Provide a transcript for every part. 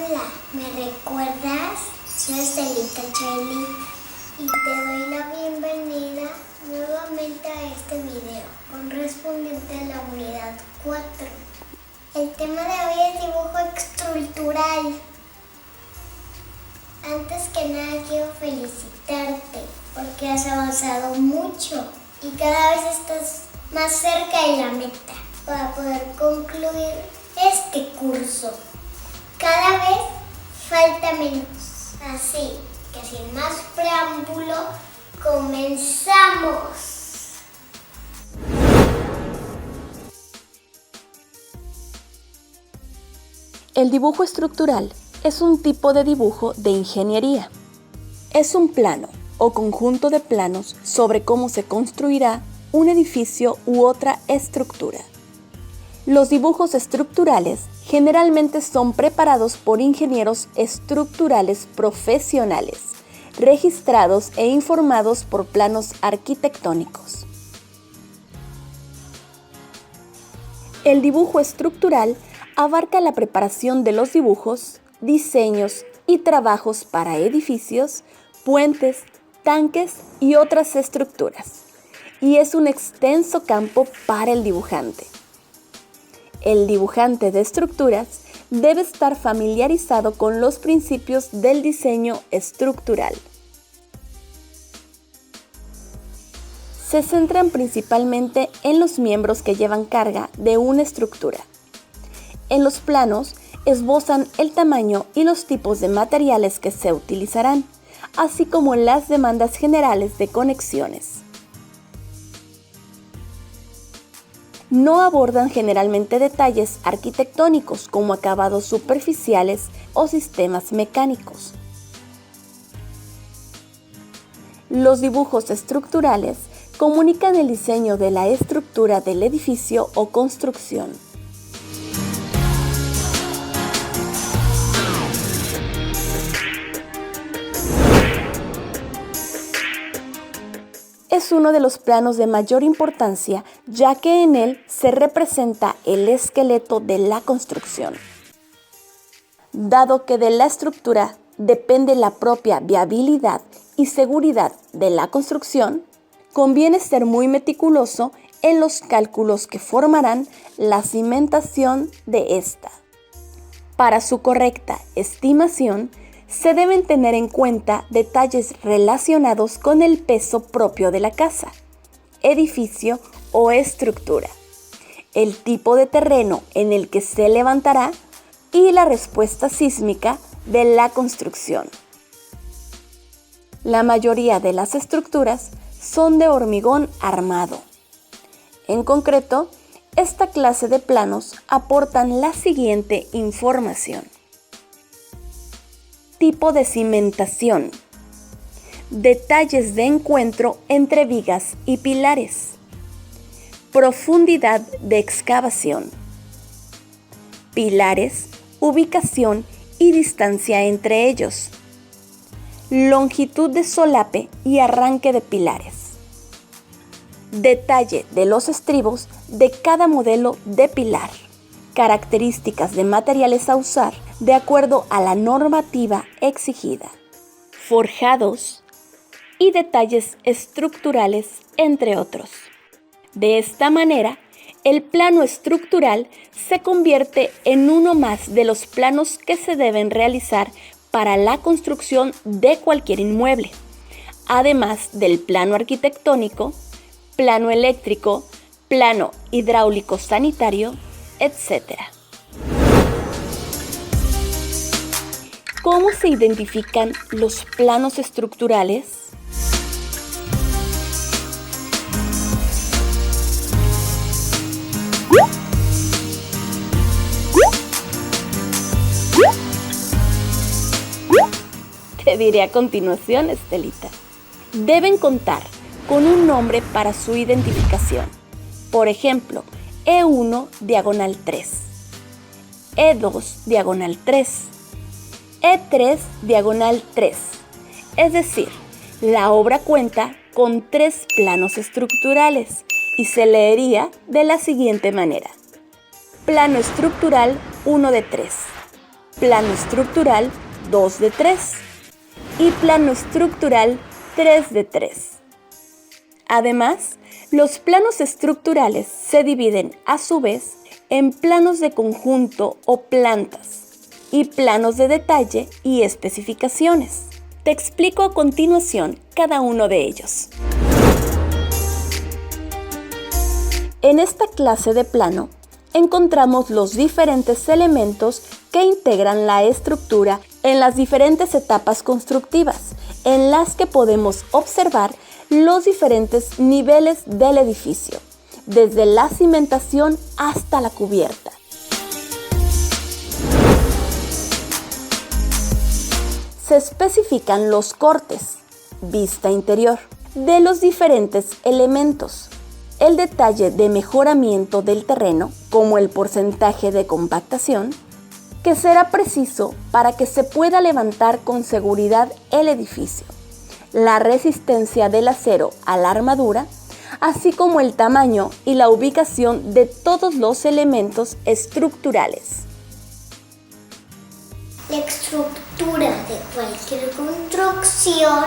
Hola, ¿me recuerdas? Soy Estelita Charlie y te doy la bienvenida nuevamente a este video correspondiente a la unidad 4. El tema de hoy es dibujo estructural. Antes que nada quiero felicitarte porque has avanzado mucho y cada vez estás más cerca de la meta para poder concluir este curso. Cada vez falta menos. Así que sin más preámbulo, comenzamos. El dibujo estructural es un tipo de dibujo de ingeniería. Es un plano o conjunto de planos sobre cómo se construirá un edificio u otra estructura. Los dibujos estructurales generalmente son preparados por ingenieros estructurales profesionales, registrados e informados por planos arquitectónicos. El dibujo estructural abarca la preparación de los dibujos, diseños y trabajos para edificios, puentes, tanques y otras estructuras, y es un extenso campo para el dibujante. El dibujante de estructuras debe estar familiarizado con los principios del diseño estructural. Se centran principalmente en los miembros que llevan carga de una estructura. En los planos esbozan el tamaño y los tipos de materiales que se utilizarán, así como las demandas generales de conexiones. No abordan generalmente detalles arquitectónicos como acabados superficiales o sistemas mecánicos. Los dibujos estructurales comunican el diseño de la estructura del edificio o construcción. Es uno de los planos de mayor importancia, ya que en él se representa el esqueleto de la construcción. Dado que de la estructura depende la propia viabilidad y seguridad de la construcción, conviene ser muy meticuloso en los cálculos que formarán la cimentación de esta. Para su correcta estimación, se deben tener en cuenta detalles relacionados con el peso propio de la casa, edificio o estructura, el tipo de terreno en el que se levantará y la respuesta sísmica de la construcción. La mayoría de las estructuras son de hormigón armado. En concreto, esta clase de planos aportan la siguiente información. Tipo de cimentación. Detalles de encuentro entre vigas y pilares. Profundidad de excavación. Pilares, ubicación y distancia entre ellos. Longitud de solape y arranque de pilares. Detalle de los estribos de cada modelo de pilar. Características de materiales a usar de acuerdo a la normativa exigida, forjados y detalles estructurales, entre otros. De esta manera, el plano estructural se convierte en uno más de los planos que se deben realizar para la construcción de cualquier inmueble, además del plano arquitectónico, plano eléctrico, plano hidráulico sanitario, etc. ¿Cómo se identifican los planos estructurales? Te diré a continuación, Estelita. Deben contar con un nombre para su identificación. Por ejemplo, E1 diagonal 3, E2 diagonal 3, E3 diagonal 3. Es decir, la obra cuenta con 3 planos estructurales y se leería de la siguiente manera. Plano estructural 1 de 3. plano estructural 2 de 3 y plano estructural 3 de 3. Además, los planos estructurales se dividen a su vez en planos de conjunto o plantas y planos de detalle y especificaciones. Te explico a continuación cada uno de ellos. En esta clase de plano encontramos los diferentes elementos que integran la estructura en las diferentes etapas constructivas, en las que podemos observar los diferentes niveles del edificio, desde la cimentación hasta la cubierta. Se especifican los cortes, vista interior, de los diferentes elementos, el detalle de mejoramiento del terreno, como el porcentaje de compactación, que será preciso para que se pueda levantar con seguridad el edificio, la resistencia del acero a la armadura, así como el tamaño y la ubicación de todos los elementos estructurales. La estructura de cualquier construcción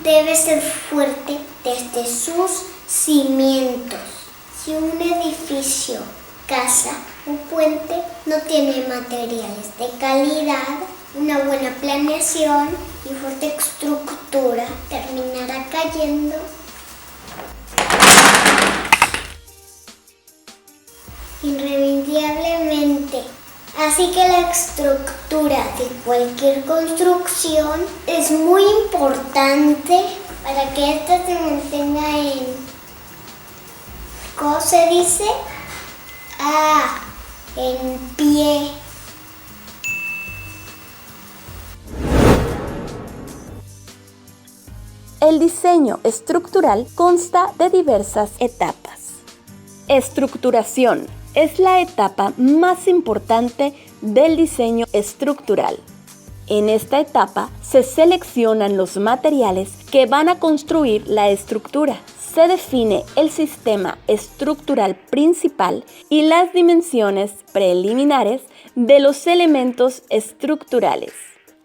debe ser fuerte desde sus cimientos. Si un edificio, casa o puente no tiene materiales de calidad, una buena planeación y fuerte estructura terminará cayendo. Irremediablemente. Así que la estructura de cualquier construcción es muy importante para que ésta se mantenga en... ¿Cómo se dice? En pie. El diseño estructural consta de diversas etapas. Estructuración es la etapa más importante del diseño estructural. En esta etapa se seleccionan los materiales que van a construir la estructura. Se define el sistema estructural principal y las dimensiones preliminares de los elementos estructurales.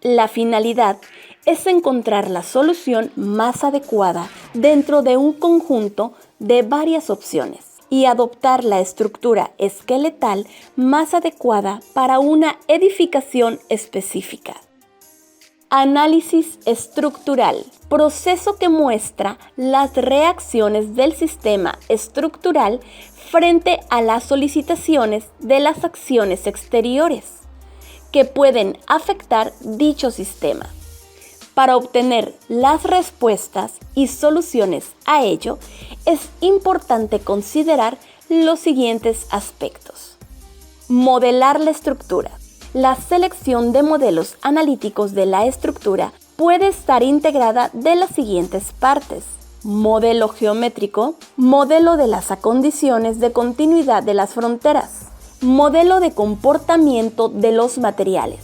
La finalidad es encontrar la solución más adecuada dentro de un conjunto de varias opciones y adoptar la estructura esqueletal más adecuada para una edificación específica. Análisis estructural, proceso que muestra las reacciones del sistema estructural frente a las solicitaciones de las acciones exteriores que pueden afectar dicho sistema. Para obtener las respuestas y soluciones a ello, es importante considerar los siguientes aspectos. Modelar la estructura. La selección de modelos analíticos de la estructura puede estar integrada de las siguientes partes: modelo geométrico, modelo de las condiciones de continuidad de las fronteras, modelo de comportamiento de los materiales,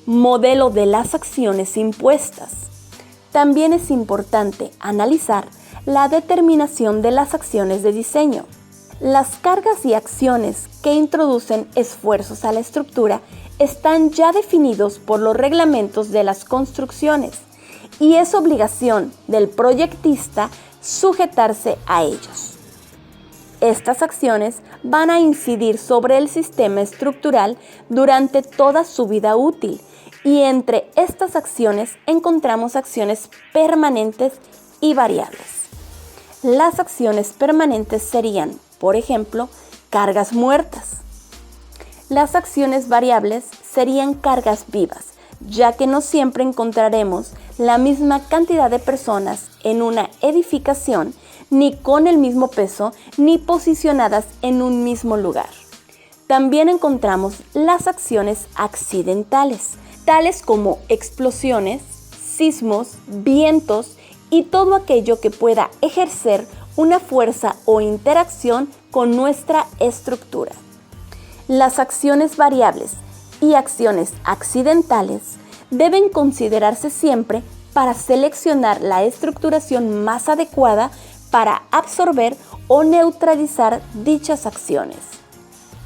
modelo de las acciones impuestas. También es importante analizar la determinación de las acciones de diseño. Las cargas y acciones que introducen esfuerzos a la estructura están ya definidos por los reglamentos de las construcciones y es obligación del proyectista sujetarse a ellos. Estas acciones van a incidir sobre el sistema estructural durante toda su vida útil y entre estas acciones encontramos acciones permanentes y variables. Las acciones permanentes serían, por ejemplo, cargas muertas. Las acciones variables serían cargas vivas, ya que no siempre encontraremos la misma cantidad de personas en una edificación, ni con el mismo peso, ni posicionadas en un mismo lugar. También encontramos las acciones accidentales, tales como explosiones, sismos, vientos y todo aquello que pueda ejercer una fuerza o interacción con nuestra estructura. Las acciones variables y acciones accidentales deben considerarse siempre para seleccionar la estructuración más adecuada para absorber o neutralizar dichas acciones.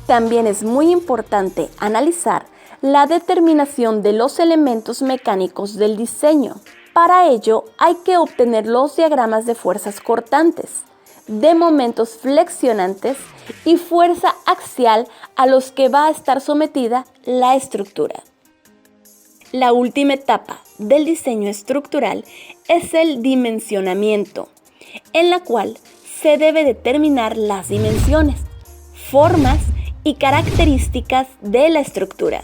También es muy importante analizar la determinación de los elementos mecánicos del diseño. Para ello hay que obtener los diagramas de fuerzas cortantes, de momentos flexionantes y fuerza axial a los que va a estar sometida la estructura. La última etapa del diseño estructural es el dimensionamiento, en la cual se debe determinar las dimensiones, formas y características de la estructura.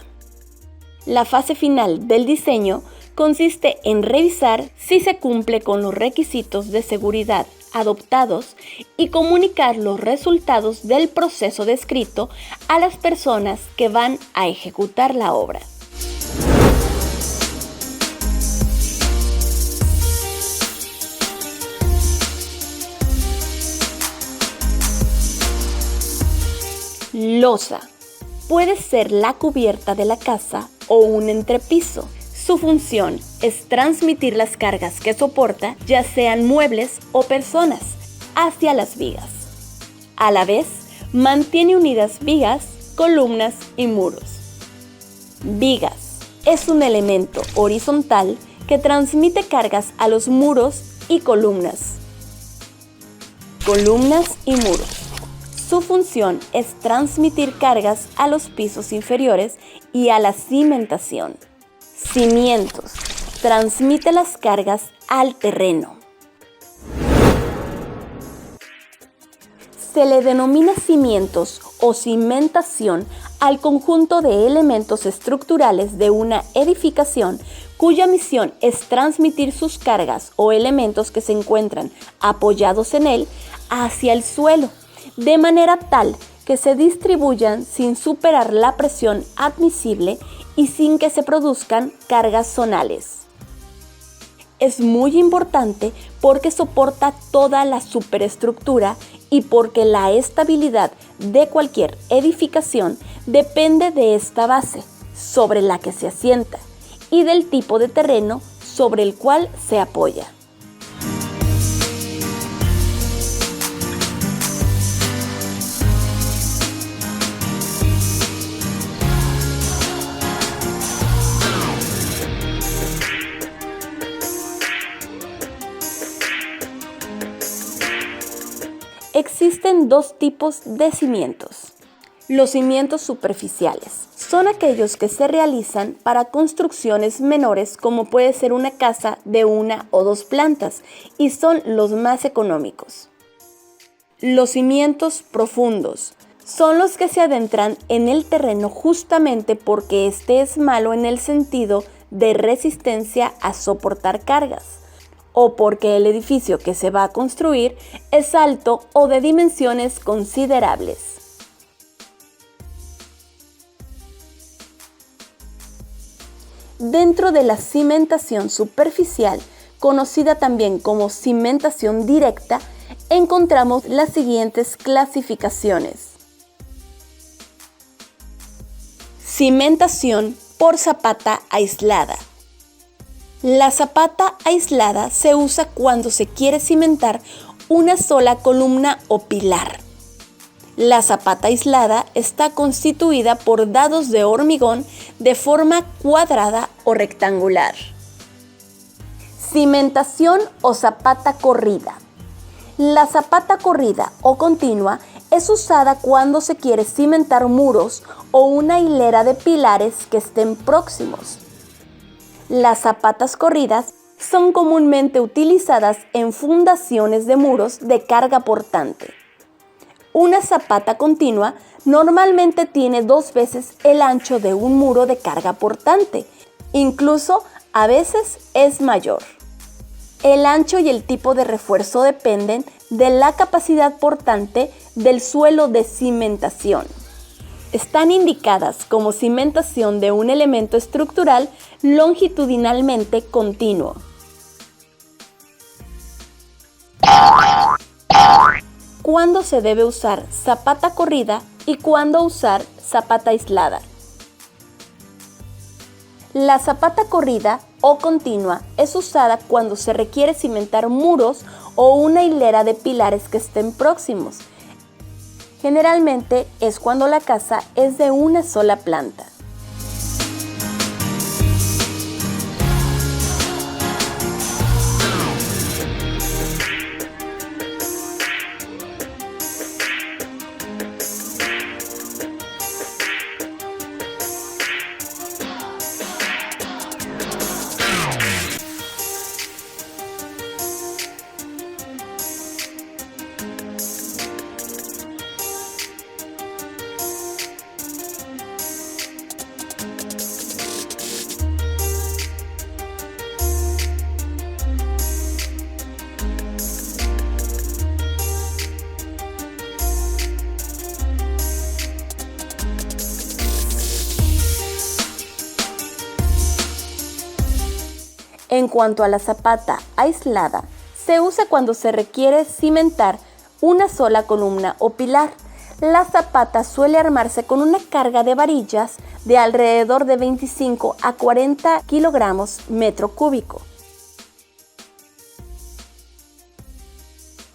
La fase final del diseño consiste en revisar si se cumple con los requisitos de seguridad adoptados y comunicar los resultados del proceso descrito a las personas que van a ejecutar la obra. Losa. Puede ser la cubierta de la casa o un entrepiso. Su función es transmitir las cargas que soporta, ya sean muebles o personas, hacia las vigas. A la vez, mantiene unidas vigas, columnas y muros. Vigas. Es un elemento horizontal que transmite cargas a los muros y columnas. Columnas y muros. Su función es transmitir cargas a los pisos inferiores y a la cimentación. Cimientos. Transmite las cargas al terreno. Se le denomina cimientos o cimentación al conjunto de elementos estructurales de una edificación cuya misión es transmitir sus cargas o elementos que se encuentran apoyados en él hacia el suelo, de manera tal que se distribuyan sin superar la presión admisible y sin que se produzcan cargas zonales. Es muy importante porque soporta toda la superestructura y porque la estabilidad de cualquier edificación depende de esta base sobre la que se asienta y del tipo de terreno sobre el cual se apoya. Existen dos tipos de cimientos. Los cimientos superficiales son aquellos que se realizan para construcciones menores, como puede ser una casa de 1 o 2 plantas, y son los más económicos. Los cimientos profundos son los que se adentran en el terreno justamente porque este es malo en el sentido de resistencia a soportar cargas, o porque el edificio que se va a construir es alto o de dimensiones considerables. Dentro de la cimentación superficial, conocida también como cimentación directa, encontramos las siguientes clasificaciones. Cimentación por zapata aislada. La zapata aislada se usa cuando se quiere cimentar una sola columna o pilar. La zapata aislada está constituida por dados de hormigón de forma cuadrada o rectangular. Cimentación o zapata corrida. La zapata corrida o continua es usada cuando se quiere cimentar muros o una hilera de pilares que estén próximos. Las zapatas corridas son comúnmente utilizadas en fundaciones de muros de carga portante. Una zapata continua normalmente tiene 2 veces el ancho de un muro de carga portante, incluso a veces es mayor. El ancho y el tipo de refuerzo dependen de la capacidad portante del suelo de cimentación. Están indicadas como cimentación de un elemento estructural longitudinalmente continuo. ¿Cuándo se debe usar zapata corrida y cuándo usar zapata aislada? La zapata corrida o continua es usada cuando se requiere cimentar muros o una hilera de pilares que estén próximos. Generalmente es cuando la casa es de una sola planta. En cuanto a la zapata aislada, se usa cuando se requiere cimentar una sola columna o pilar. La zapata suele armarse con una carga de varillas de alrededor de 25 a 40 kilogramos metro cúbico.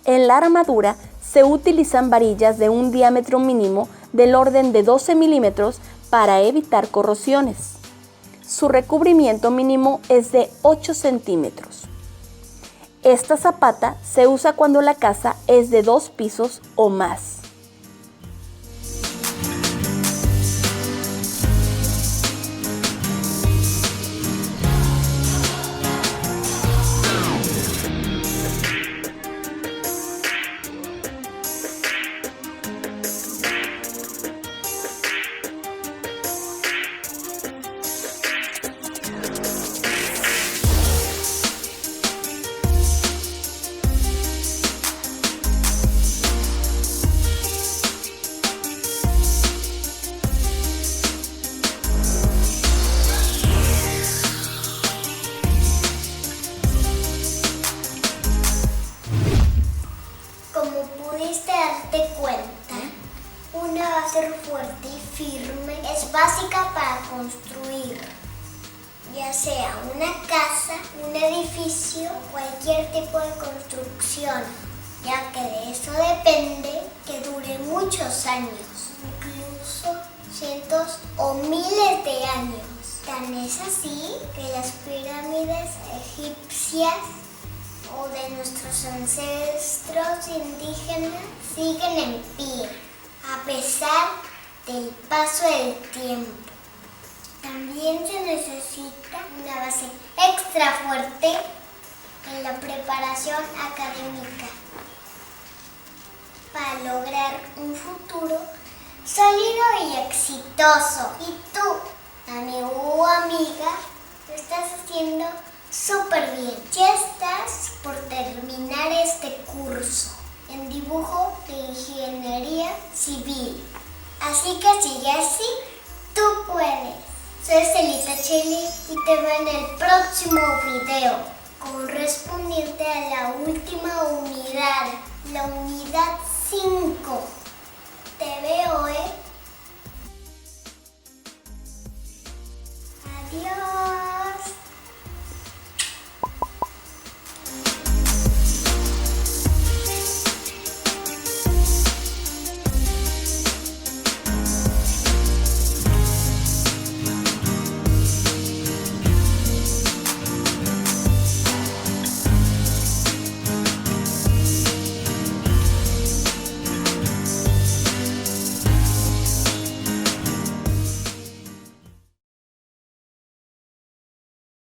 En la armadura se utilizan varillas de un diámetro mínimo del orden de 12 milímetros para evitar corrosiones. Su recubrimiento mínimo es de 8 centímetros. Esta zapata se usa cuando la casa es de 2 pisos o más. Darte cuenta, una base fuerte y firme es básica para construir, ya sea una casa, un edificio, cualquier tipo de construcción, ya que de eso depende que dure muchos años, incluso cientos o miles de años. Tan es así que las pirámides egipcias o de nuestros ancestros indígenas siguen en pie, a pesar del paso del tiempo. También se necesita una base extra fuerte en la preparación académica para lograr un futuro sólido y exitoso. Y tú, amigo o amiga, lo estás haciendo súper bien. Ya estás por terminar este curso en dibujo de ingeniería civil. Así que sigue así, tú puedes. Soy Celita Chili y te veo en el próximo video correspondiente a la última unidad, la unidad 5. Te veo,